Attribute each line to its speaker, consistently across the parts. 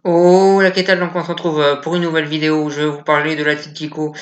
Speaker 1: Oh la qu'est-ce donc on se retrouve pour une nouvelle vidéo où je vais vous parler de l'Atlético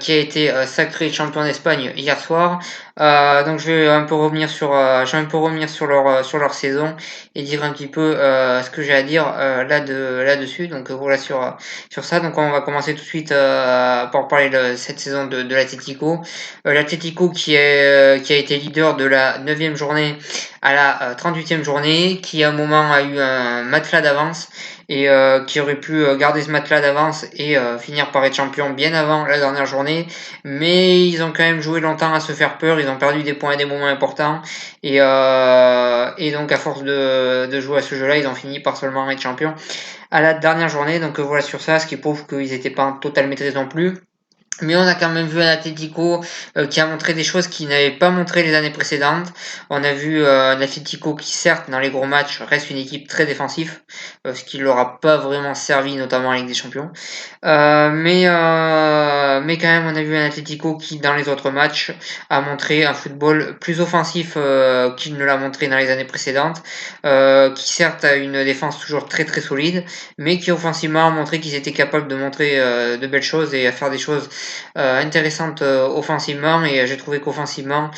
Speaker 1: qui a été sacré champion d'Espagne hier soir. Donc je vais un peu revenir sur leur saison et dire un petit peu ce que j'ai à dire là-dessus. Donc voilà sur ça. Donc on va commencer tout de suite par parler de cette saison de l'Atlético. L'Atlético qui a été leader de la 9e journée à la 38e journée, qui à un moment a eu un matelas d'avance et qui aurait pu garder ce match-là d'avance et finir par être champion bien avant la dernière journée. Mais ils ont quand même joué longtemps à se faire peur, ils ont perdu des points à des moments importants et donc à force de jouer à ce jeu-là, ils ont fini par seulement être champions à la dernière journée. Donc voilà sur ça, ce qui prouve qu'ils n'étaient pas en totale maîtrise non plus. Mais on a quand même vu un Atlético qui a montré des choses qu'il n'avait pas montré les années précédentes. On a vu un Atlético qui, certes, dans les gros matchs, reste une équipe très défensive, ce qui ne leur a pas vraiment servi, notamment en Ligue des Champions. Mais quand même, on a vu un Atlético qui, dans les autres matchs, a montré un football plus offensif qu'il ne l'a montré dans les années précédentes, qui certes a une défense toujours très très solide, mais qui offensivement a montré qu'ils étaient capables de montrer de belles choses et à faire des choses intéressante offensivement et j'ai trouvé qu'offensivement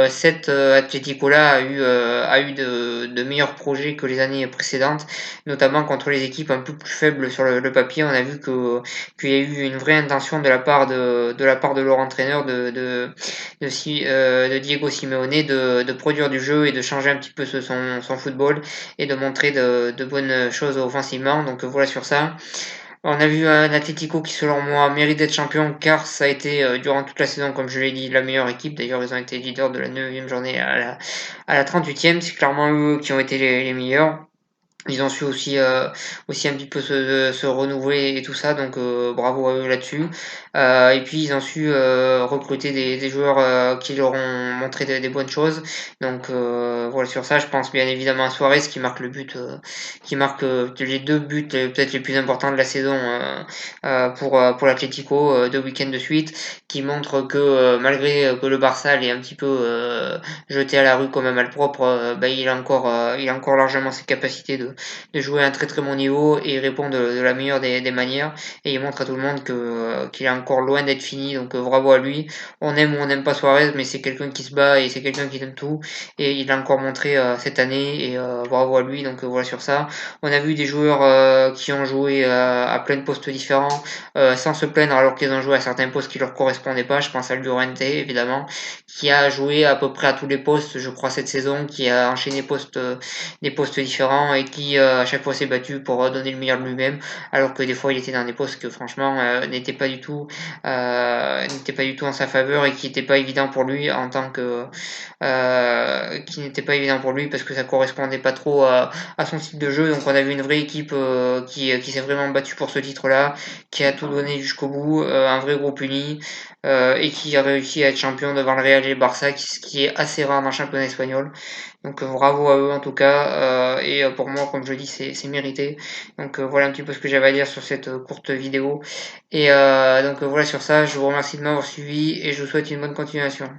Speaker 1: cet Atlético-là a eu de meilleurs projets que les années précédentes, notamment contre les équipes un peu plus faibles sur le papier. On a vu qu'il y a eu une vraie intention de la part de leur entraîneur de Diego Simeone de produire du jeu et de changer un petit peu son football et de montrer de bonnes choses offensivement. Donc voilà sur ça. On a vu un Atlético qui, selon moi, mérite d'être champion car ça a été, durant toute la saison, comme je l'ai dit, la meilleure équipe. D'ailleurs, ils ont été leaders de la 9e journée à la 38e. C'est clairement eux qui ont été les meilleurs. Ils ont su aussi un petit peu se renouveler et tout ça, donc bravo à eux là-dessus. Et puis ils ont su recruter des joueurs qui leur ont montré des bonnes choses. Donc voilà sur ça, je pense bien évidemment à Suarez qui marque le but, qui marque les deux buts peut-être les plus importants de la saison pour l'Atlético, deux week-ends de suite, qui montre que malgré que le Barça l'ait un petit peu jeté à la rue comme un malpropre, il a encore largement ses capacités de jouer à un très très bon niveau et il répond de la meilleure des manières et il montre à tout le monde qu'il est encore loin d'être fini, donc bravo à lui. On aime ou on n'aime pas Suarez, mais c'est quelqu'un qui se bat et c'est quelqu'un qui donne tout et il l'a encore montré cette année et bravo à lui, donc voilà sur ça. On a vu des joueurs qui ont joué à plein de postes différents sans se plaindre alors qu'ils ont joué à certains postes qui leur correspondaient pas. Je pense à Llorente évidemment, qui a joué à peu près à tous les postes, je crois, cette saison, qui a enchaîné des postes différents et qui à chaque fois s'est battu pour donner le meilleur de lui-même, alors que des fois il était dans des postes que franchement n'étaient pas du tout en sa faveur et qui n'étaient pas évident pour lui en tant que qui n'était pas évident pour lui parce que ça correspondait pas trop à son style de jeu. Donc on a vu une vraie équipe qui s'est vraiment battue pour ce titre-là, qui a tout donné jusqu'au bout, un vrai groupe uni et qui a réussi à être champion devant le Real et le Barça, ce qui est assez rare dans le championnat espagnol. Donc bravo à eux en tout cas, et pour moi, comme je dis, c'est mérité. Donc voilà un petit peu ce que j'avais à dire sur cette courte vidéo. Et donc voilà sur ça, je vous remercie de m'avoir suivi et je vous souhaite une bonne continuation.